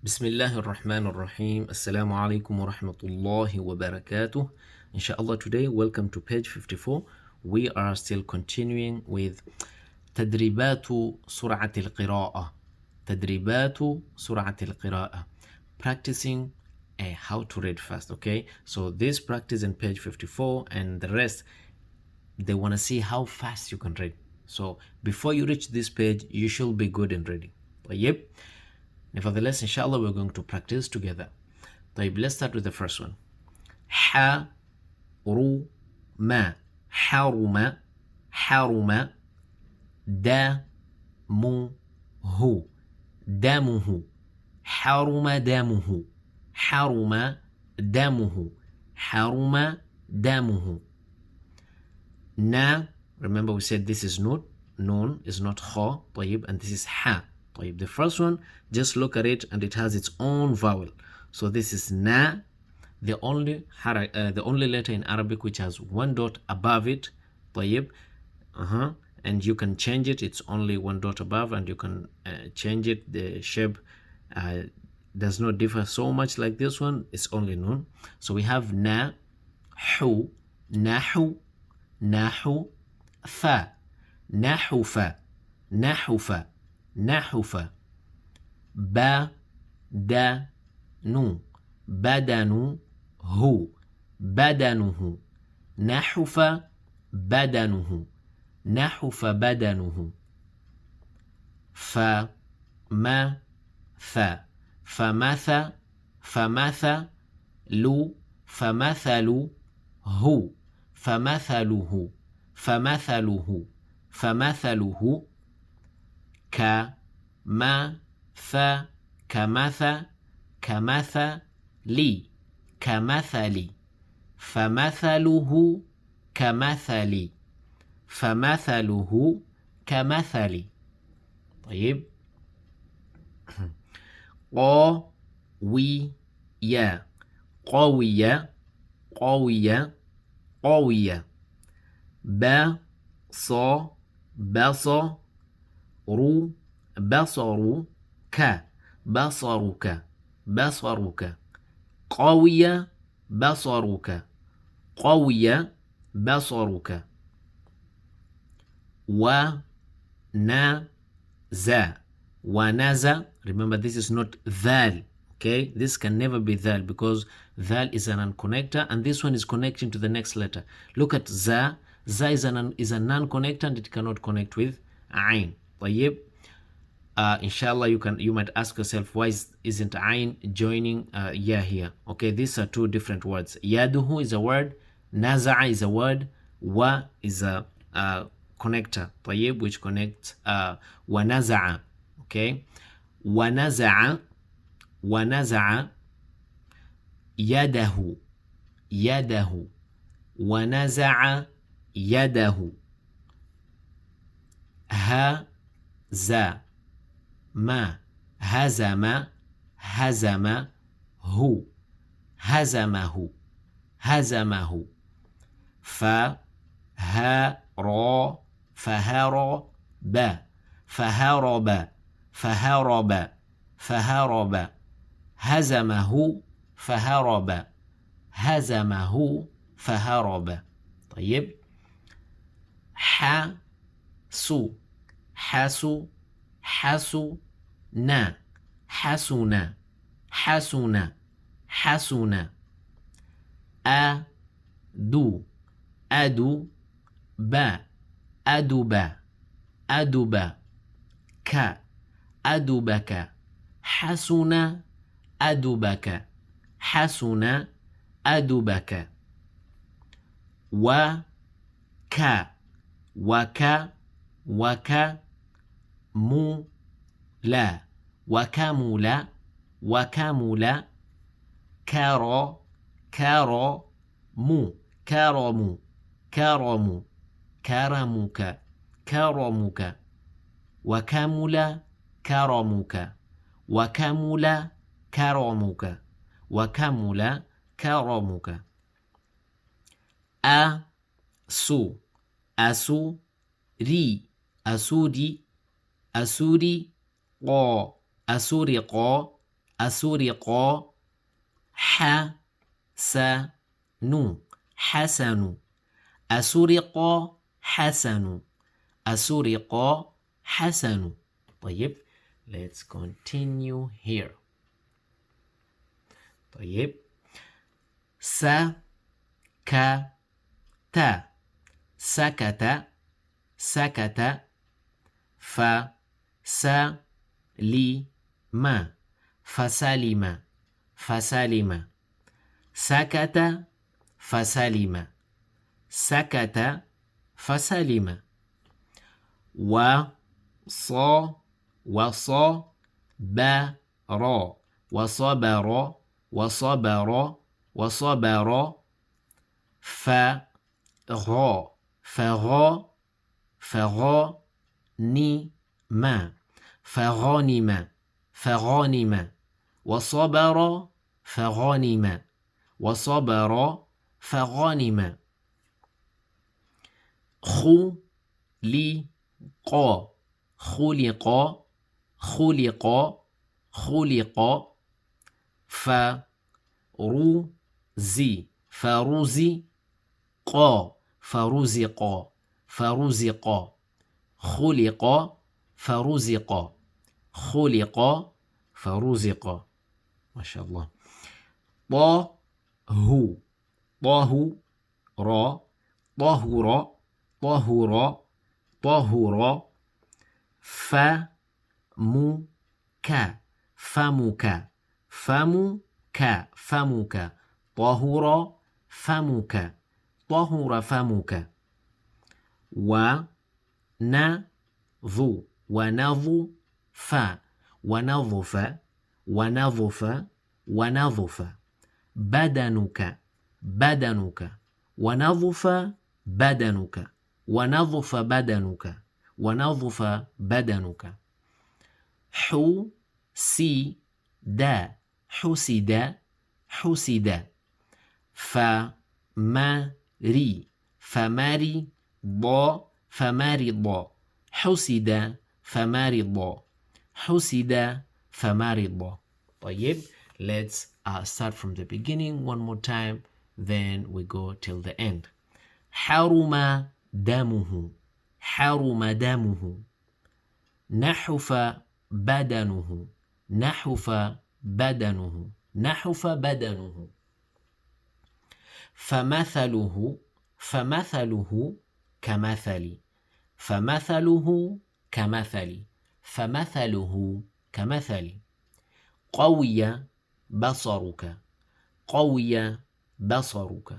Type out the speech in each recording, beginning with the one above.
بسم الله الرحمن الرحيم. السلام عليكم ورحمة الله وبركاته. Inshallah, today, welcome to page 54. We are still continuing with تدريبات سرعة القراءة. تدريبات سرعة القراءة. Practicing how to read fast. Okay, so this practice in page 54 and the rest, they want to see how fast you can read. So before you reach this page, you should be good in reading. طيب. Nevertheless, inshallah, we're going to practice together. طيب, let's start with the first one. حرم حرم حرم دمه دمه حرم دمه حرم دمه حرم دمه na, remember we said this is nun is not kha, طيب, and this is ha. طيب, the first one, just look at it and it has its own vowel. So this is na, the only letter in Arabic which has one dot above it. طيب, and you can change it. It's only one dot above, and you can change it. The shape does not differ so much like this one. It's only nun. So we have na, hu, nahu, nahu, fa, nahufa, nahufa, nahufa, ba, da, nu, badanu, hu, badanuhu, nahufa, badanuhu, nahufa, badanuhu, fa, ma, fa, famatha, famatha, lu, famathalu, hu, فمثله فمثله فمثله كمثلي كمثلي فمثله كمثلي فمثله كمثلي. طيب, قوية قوية قوية قوية بصر بصرك بصرك بصرك قوية بصرك قوية بصرك ونزع. Remember, this is not ذال. Okay, this can never be ذال because ذال is an non-connector, and this one is connecting to the next letter. Look at za. Za is a non-connector, and it cannot connect with ain. طيب, inshallah, you might ask yourself, why isn't ain joining ya here? Okay, these are two different words. Yaduhu is a word, naza'a is a word, wa is a connector. طيب, which connects ونزع. Okay, ونزع يده ونزع يده هزم هزمه فهرب هزمه فهرب. طيب, حسن أدب أدب أدبك حسن أدبك وكمل كرمك وكمل كرمك أسوري أسورق أسرق حسن حسن أسرق حسن أسرق حسن. طيب let's continue here. طيب سكت سكت سكت فسلم فسلم فسلم سكت فسلم سكت فسلم وصبر وصبر وصبر وصبر فغنم فغنم وصبر فغنم وصبر فغنم خلق خلق خلق خلق فرزق فرزق فرزق خلق فرزق خلق فرزق. ما شاء الله. طهر طهر طهر طهر فمك فمك فمك فمك طهر فمك طهر فمك ونظف ونظف ونظف ونظف بدنك بدنك ونظف بدنك ونظف بدنك ونظف بدنك حسد حسد حسد فمرض فمرض حسد فمرض حسد فمرض. طيب let's start from the beginning one more time, then we go till the end. حرم دمه حرم دمه نحف بدنه نحف بدنه نحف بدنه فمثله فمثله كمثلي فمثله كمثلي فمثله كمثلي قوي بصرك قوي بصرك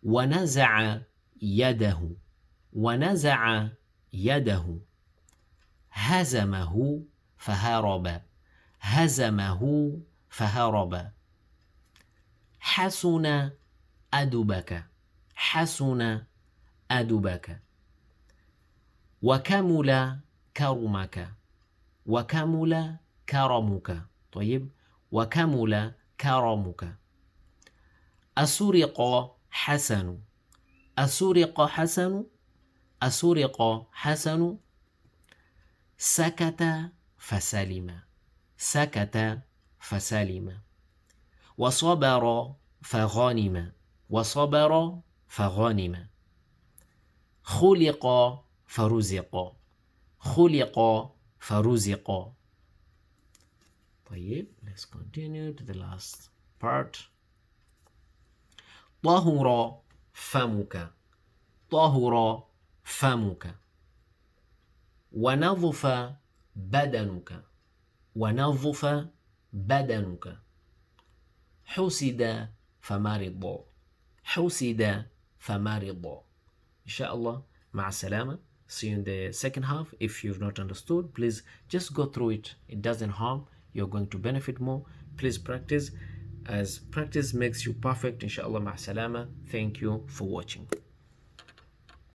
ونزع يده ونزع يده هزمه فهرب هزمه فهرب حسن أدبك حسن أدبك وكمل كرمك وكمل كرمك. طيب وكمل كرمك أسرق حسن أسرق حسن أسرق حسن سكت فسلم سكت فسلم وصبر فغنم وصبر فغنم خلق فرزق خلق فرزق. طيب let's continue to the last part. طهر فمك طهر فمك ونظف بدنك ونظف بدنك حسد فمرض حسد فمرض. إن شاء الله مع السلامة. See you in the second half. If you've not understood, please just go through it. It doesn't harm. You're going to benefit more. Please practice, as practice makes you perfect. Inshallah, ma'as salama. Thank you for watching.